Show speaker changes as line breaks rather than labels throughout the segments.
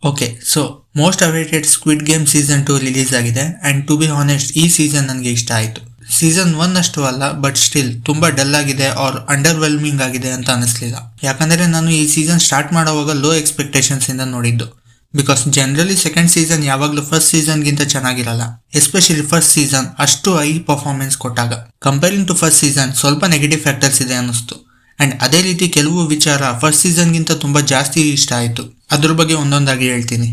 Okay, so most awaited squid game season 2 release ಆಗಿದೆ and to be honest ಈ season ನನಗೆ ಇಷ್ಟ ಆಯಿತು. ಸೀಸನ್ 1 ಅಷ್ಟು ಅಲ್ಲ, ಬಟ್ ಸ್ಟಿಲ್ ತುಂಬಾ ಡಲ್ ಆಗಿದೆ ಆರ್ ಅಂಡರ್ವೆಲ್ಮಿಂಗ್ ಆಗಿದೆ ಅಂತ ಅನಿಸ್ಲಿಲ್ಲ. ಯಾಕಂದ್ರೆ ನಾನು ಈ ಸೀಸನ್ ಸ್ಟಾರ್ಟ್ ಮಾಡುವಾಗ ಲೋ ಎಕ್ಸ್ಪೆಕ್ಟೇಷನ್ಸ್ ಇಂದ ನೋಡಿದ್ದು. ಬಿಕಾಸ್ ಜನರಲಿ ಸೆಕೆಂಡ್ ಸೀಸನ್ ಯಾವಾಗಲೂ ಫಸ್ಟ್ ಸೀಸನ್ಗಿಂತ ಚೆನ್ನಾಗಿರಲ್ಲ, ಎಸ್ಪೆಷಲಿ ಫಸ್ಟ್ ಸೀಸನ್ ಅಷ್ಟು ಹೈ ಪರ್ಫಾರ್ಮೆನ್ಸ್ ಕೊಟ್ಟಾಗ. ಕಂಪೇರಿಂಗ್ ಟು ಫಸ್ಟ್ ಸೀಸನ್ ಸ್ವಲ್ಪ ನೆಗೆಟಿವ್ ಫ್ಯಾಕ್ಟರ್ಸ್ ಇದೆ ಅನ್ನಿಸ್ತು. ಅಂಡ್ ಅದೇ ರೀತಿ ಕೆಲವು ವಿಚಾರ ಫಸ್ಟ್ ಸೀಸನ್ಗಿಂತ ತುಂಬಾ ಜಾಸ್ತಿ ಇಷ್ಟ ಆಯಿತು. ಅದ್ರ ಬಗ್ಗೆ ಒಂದೊಂದಾಗಿ ಹೇಳ್ತೀನಿ.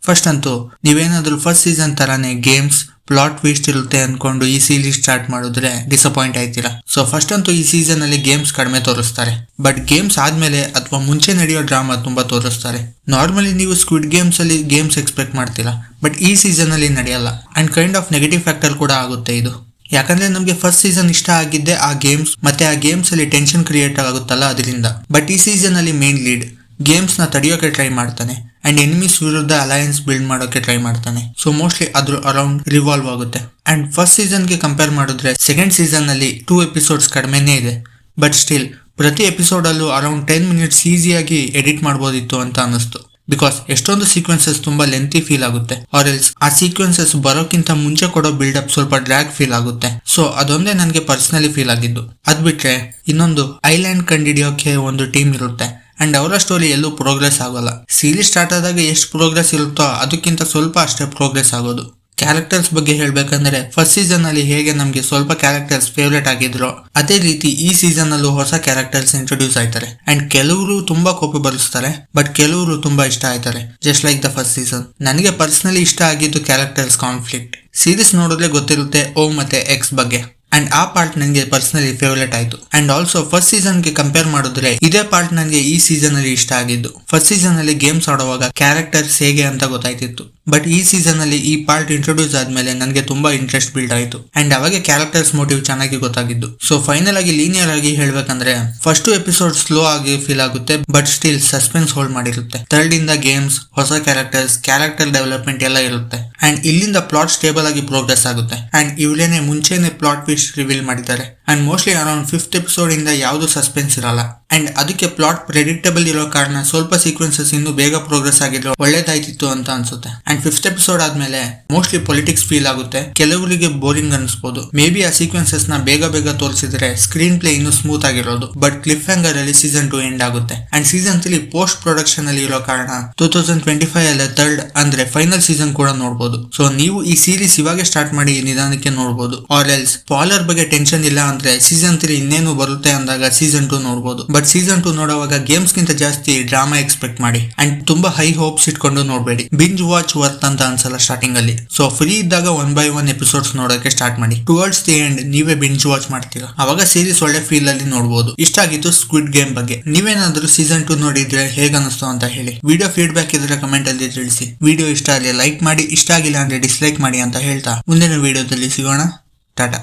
ಫಸ್ಟ್ ಅಂತೂ ನೀವೇನಾದ್ರೂ ಫಸ್ಟ್ ಸೀಸನ್ ತರಾನೇ ಗೇಮ್ಸ್ ಪ್ಲಾಟ್ ಟ್ವಿಸ್ಟ್ ಇರುತ್ತೆ ಅನ್ಕೊಂಡು ಈ ಸೀರೀಸ್ ಸ್ಟಾರ್ಟ್ ಮಾಡಿದ್ರೆ ಡಿಸಪಾಯಿಂಟ್ ಆಯ್ತೀರಾ. ಸೊ ಫಸ್ಟ್ ಅಂತೂ ಈ ಸೀಸನ್ ಅಲ್ಲಿ ಗೇಮ್ಸ್ ಕಡಿಮೆ ತೋರಿಸ್ತಾರೆ, ಬಟ್ ಗೇಮ್ಸ್ ಆದ್ಮೇಲೆ ಅಥವಾ ಮುಂಚೆ ನಡೆಯೋ ಡ್ರಾಮಾ ತುಂಬಾ ತೋರಿಸ್ತಾರೆ. ನಾರ್ಮಲಿ ನೀವು ಸ್ಕ್ವಿಡ್ ಗೇಮ್ಸ್ ಅಲ್ಲಿ ಗೇಮ್ಸ್ ಎಕ್ಸ್ಪೆಕ್ಟ್ ಮಾಡ್ತೀರಾ, ಬಟ್ ಈ ಸೀಸನ್ ಅಲ್ಲಿ ನಡೆಯಲ್ಲ. And kind of negative factor ಕೂಡ ಆಗುತ್ತೆ ಇದು. ಯಾಕಂದ್ರೆ ನಮ್ಗೆ ಫಸ್ಟ್ ಸೀಸನ್ ಇಷ್ಟ ಆಗಿದ್ದೆ ಆ ಗೇಮ್ಸ್ ಮತ್ತೆ ಆ ಗೇಮ್ಸ್ ಅಲ್ಲಿ ಟೆನ್ಷನ್ ಕ್ರಿಯೇಟ್ ಆಗುತ್ತಲ್ಲ ಅದರಿಂದ. ಬಟ್ ಈ ಸೀಸನ್ ಅಲ್ಲಿ ಮೇನ್ ಲೀಡ್ ಗೇಮ್ಸ್ ನ ತಡೆಯೋಕೆ ಟ್ರೈ ಮಾಡ್ತಾನೆ ಅಂಡ್ ಎನಿಮೀಸ್ ವಿರುದ್ಧ ಅಲಯನ್ಸ್ ಬಿಲ್ಡ್ ಮಾಡೋಕೆ ಟ್ರೈ ಮಾಡ್ತಾನೆ. ಸೊ ಮೋಸ್ಟ್ಲಿ ಅದ್ರ ಅರೌಂಡ್ ರಿವಾಲ್ವ್ ಆಗುತ್ತೆ. ಅಂಡ್ ಫಸ್ಟ್ ಸೀಸನ್ ಗೆ ಕಂಪೇರ್ ಮಾಡಿದ್ರೆ ಸೆಕೆಂಡ್ ಸೀಸನ್ ನಲ್ಲಿ 2 ಎಪಿಸೋಡ್ಸ್ ಕಡಿಮೆನೇ ಇದೆ, ಬಟ್ ಸ್ಟಿಲ್ ಪ್ರತಿ ಎಪಿಸೋಡ್ ಅಲ್ಲೂ ಅರೌಂಡ್ 10 ಮಿನಿಟ್ಸ್ ಈಸಿಯಾಗಿ ಎಡಿಟ್ ಮಾಡಬಹುದಿತ್ತು ಅಂತ ಅನಿಸ್ತು. ಬಿಕಾಸ್ ಎಷ್ಟೊಂದು ಸೀಕ್ವೆನ್ಸಸ್ ತುಂಬಾ ಲೆಂತಿ ಫೀಲ್ ಆಗುತ್ತೆ, ಆರ್ ಎಲ್ಸ್ ಆ ಸೀಕ್ವೆನ್ಸಸ್ ಬರೋಕ್ಕಿಂತ ಮುಂಚೆ ಕೊಡೋ ಬಿಲ್ಡಪ್ ಸ್ವಲ್ಪ ಡ್ರ್ಯಾಗ್ ಫೀಲ್ ಆಗುತ್ತೆ. ಸೊ ಅದೊಂದೇ ನನಗೆ ಪರ್ಸನಲಿ ಫೀಲ್ ಆಗಿದ್ದು. ಅದ್ ಬಿಟ್ರೆ ಇನ್ನೊಂದು ಐಲ್ಯಾಂಡ್ ಕಂಡಿಡಿಯೋಕೆ ಒಂದು ಟೀಮ್ ಇರುತ್ತೆ ಅಂಡ್ ಅವರ ಸ್ಟೋರಿ ಎಲ್ಲೂ ಪ್ರೋಗ್ರೆಸ್ ಆಗೋಲ್ಲ. ಸೀರೀಸ್ ಸ್ಟಾರ್ಟ್ ಆದಾಗ ಎಷ್ಟು ಪ್ರೋಗ್ರೆಸ್ ಇರುತ್ತೋ ಅದಕ್ಕಿಂತ ಸ್ವಲ್ಪ ಅಷ್ಟೇ ಪ್ರೋಗ್ರೆಸ್ ಆಗೋದು. ಕ್ಯಾರೆಕ್ಟರ್ಸ್ ಬಗ್ಗೆ ಹೇಳ್ಬೇಕಂದ್ರೆ ಫಸ್ಟ್ ಸೀಸನ್ ಅಲ್ಲಿ ಹೇಗೆ ನಮ್ಗೆ ಸ್ವಲ್ಪ ಕ್ಯಾರೆಕ್ಟರ್ಸ್ ಫೇವ್ರೇಟ್ ಆಗಿದ್ರು, ಅದೇ ರೀತಿ ಈ ಸೀಸನ್ ಅಲ್ಲೂ ಹೊಸ ಕ್ಯಾರೆಕ್ಟರ್ಸ್ ಇಂಟ್ರೊಡ್ಯೂಸ್ ಆಯ್ತಾರೆ. ಅಂಡ್ ಕೆಲವರು ತುಂಬಾ ಕೋಪ ಬರೆಸ್ತಾರೆ, ಬಟ್ ಕೆಲವರು ತುಂಬಾ ಇಷ್ಟ ಆಯ್ತಾರೆ, just like the first season. ನನಗೆ ಪರ್ಸನಲಿ ಇಷ್ಟ ಆಗಿದ್ದು ಕ್ಯಾರೆಕ್ಟರ್ಸ್ ಕಾನ್ಫ್ಲಿಕ್ಟ್. ಸೀರೀಸ್ ನೋಡಿದ್ರೆ ಗೊತ್ತಿರುತ್ತೆ ಓ ಮತ್ತೆ ಎಕ್ಸ್ ಬಗ್ಗೆ, ಅಂಡ್ ಆ ಪಾರ್ಟ್ ನನಗೆ ಪರ್ಸನಲಿ ಫೇವರೇಟ್ ಆಯ್ತು. ಅಂಡ್ ಆಲ್ಸೋ ಫಸ್ಟ್ ಸೀಸನ್ ಗೆ ಕಂಪೇರ್ ಮಾಡಿದ್ರೆ ಇದೇ ಪಾರ್ಟ್ ನನಗೆ ಈ ಸೀಸನ್ ಅಲ್ಲಿ ಇಷ್ಟ ಆಗಿದ್ದು. ಫಸ್ಟ್ ಸೀಸನ್ ಅಲ್ಲಿ ಗೇಮ್ಸ್ ಆಡುವಾಗ ಕ್ಯಾರೆಕ್ಟರ್ಸ್ ಹೇಗೆ ಅಂತ ಗೊತ್ತಾಯ್ತಿತ್ತು, ಬಟ್ ಈ ಸೀಸನ್ ಅಲ್ಲಿ ಈ ಪಾರ್ಟ್ ಇಂಟ್ರೊಡ್ಯೂಸ್ ಆದ್ಮೇಲೆ ನನಗೆ ತುಂಬಾ ಇಂಟ್ರೆಸ್ಟ್ ಬಿಲ್ಡ್ ಆಯ್ತು ಅಂಡ್ ಅವಾಗ ಕ್ಯಾರೆಕ್ಟರ್ಸ್ ಮೋಟಿವ್ ಚೆನ್ನಾಗಿ ಗೊತ್ತಾಗಿದ್ದು. ಸೊ ಫೈನಲ್ ಆಗಿ ಲೀನಿಯರ್ ಆಗಿ ಹೇಳ್ಬೇಕಂದ್ರೆ ಫಸ್ಟ್ ಎಪಿಸೋಡ್ ಸ್ಲೋ ಆಗಿ ಫೀಲ್ ಆಗುತ್ತೆ, ಬಟ್ ಸ್ಟಿಲ್ ಸಸ್ಪೆನ್ಸ್ ಹೋಲ್ಡ್ ಮಾಡಿರುತ್ತೆ. ಥರ್ಡ್ ಇಂದ ಗೇಮ್ಸ್, ಹೊಸ ಕ್ಯಾರೆಕ್ಟರ್ಸ್, ಕ್ಯಾರೆಕ್ಟರ್ ಡೆವಲಪ್ಮೆಂಟ್ ಎಲ್ಲ ಇರುತ್ತೆ. ಅಂಡ್ ಇಲ್ಲಿಂದ ಪ್ಲಾಟ್ ಸ್ಟೇಬಲ್ ಆಗಿ ಪ್ರೋಗ್ರೆಸ್ ಆಗುತ್ತೆ. ಅಂಡ್ ಇವಳೇನೆ ಮುಂಚೆನೆ ಪ್ಲಾಟ್ ಟ್ವಿಸ್ಟ್ ರಿವೀಲ್ ಮಾಡಿದ್ದಾರೆ. And mostly around 5th episode ಇಂದ ಯಾವ್ದು ಸಸ್ಪೆನ್ಸ್ ಇರಲ್ಲ. ಅಂಡ್ ಅದಕ್ಕೆ ಪ್ಲಾಟ್ ಪ್ರೆಡಿಕ್ಟಬಲ್ ಇರೋ ಕಾರಣ ಸ್ವಲ್ಪ ಸೀಕ್ವೆನ್ಸಸ್ ಇನ್ನು ಬೇಗ ಪ್ರೋಗ್ರೆಸ್ ಆಗಿದ್ರು ಒಳ್ಳೇದಾಯ್ತಿತ್ತು ಅಂತ ಅನ್ಸುತ್ತೆ. ಅಂಡ್ 5th ಎಪಿಸೋಡ್ ಆದ್ಮೇಲೆ ಮೋಸ್ಟ್ಲಿ ಪೊಲಿಟಿಕ್ಸ್ ಫೀಲ್ ಆಗುತ್ತೆ, ಕೆಲವರಿಗೆ ಬೋರಿಂಗ್ ಅನಿಸಬಹುದು. ಮೇ ಬಿ ಆ ಸೀಕ್ವೆನ್ಸಸ್ ನ ಬೇಗ ತೋರಿಸಿದ್ರೆ ಸ್ಕ್ರೀನ್ ಪ್ಲೇ ಇನ್ನು ಸ್ಮೂತ್ ಆಗಿರೋದು. ಬಟ್ ಕ್ಲಿಫ್ ಹ್ಯಾಂಗರ್ ಅಲ್ಲಿ ಸೀಸನ್ 2 ಎಂಡ್ ಆಗುತ್ತೆ. ಅಂಡ್ ಸೀಸನ್ 3 ಪೋಸ್ಟ್ ಪ್ರೊಡಕ್ಷನ್ ಅಲ್ಲಿ ಇರೋ ಕಾರಣ 2025 ಅಲ್ಲೇ ಥರ್ಡ್ ಅಂದ್ರೆ ಫೈನಲ್ ಸೀಸನ್ ಕೂಡ ನೋಡಬಹುದು. ಸೊ ನೀವು ಈ ಸೀರೀಸ್ ಇವಾಗೆ ಸ್ಟಾರ್ಟ್ ಮಾಡಿ ನಿಧಾನಕ್ಕೆ ನೋಡಬಹುದು. ಆರ್ ಎಲ್ಸ್ ಸ್ಪಾಯ್ಲರ್ ಬಗ್ಗೆ ಟೆನ್ಷನ್ ಇಲ್ಲ ಅಂದ್ರೆ ಸೀಸನ್ 3 ಇನ್ನೇನು ಬರುತ್ತೆ ಅಂದಾಗ ಸೀಸನ್ 2 ನೋಡಬಹುದು. ಬಟ್ ಸೀಸನ್ 2 ನೋಡುವಾಗ ಗೇಮ್ಸ್ ಗಿಂತ ಜಾಸ್ತಿ ಡ್ರಾಮಾ ಎಕ್ಸ್ಪೆಕ್ಟ್ ಮಾಡಿ ಅಂಡ್ ತುಂಬಾ ಹೈ ಹೋಪ್ಸ್ ಇಟ್ಕೊಂಡು ನೋಡಬೇಡಿ. ಬಿಂಜ್ ವಾಚ್ ವರ್ತ್ ಅಂತ ಅನ್ಸಲ್ಲ ಸ್ಟಾರ್ಟಿಂಗ್ ಅಲ್ಲಿ. ಸೊ ಫ್ರೀ ಇದ್ದಾಗ 1 by 1 ಎಪಿಸೋಡ್ಸ್ ನೋಡೋಕೆ ಸ್ಟಾರ್ಟ್ ಮಾಡಿ. ಟುವರ್ಡ್ಸ್ ದಿ ಎಂಡ್ ನೀವೇ ಬಿಂಜ್ ವಾಚ್ ಮಾಡ್ತೀರಾ, ಅವಾಗ ಸೀರೀಸ್ ಒಳ್ಳೆ ಫೀಲ್ ಅಲ್ಲಿ ನೋಡಬಹುದು. ಇಷ್ಟ ಆಗಿತ್ತು ಸ್ಕ್ವಿಡ್ ಗೇಮ್ ಬಗ್ಗೆ. ನೀವೇನಾದ್ರೂ ಸೀಸನ್ 2 ನೋಡಿದ್ರೆ ಹೇಗೆ ಅನಿಸ್ತು ಅಂತ ಹೇಳಿ. ವಿಡಿಯೋ ಫೀಡ್ಬ್ಯಾಕ್ ಇದ್ರೆ ಕಮೆಂಟ್ ಅಲ್ಲಿ ತಿಳಿಸಿ. ವಿಡಿಯೋ ಇಷ್ಟ ಆಗಲಿ ಲೈಕ್ ಮಾಡಿ, ಇಷ್ಟ ಆಗಿಲ್ಲ ಅಂದ್ರೆ ಡಿಸ್ಲೈಕ್ ಮಾಡಿ ಅಂತ ಹೇಳ್ತಾ ಮುಂದಿನ ವಿಡಿಯೋದಲ್ಲಿ ಸಿಗೋಣ. ಟಾಟಾ.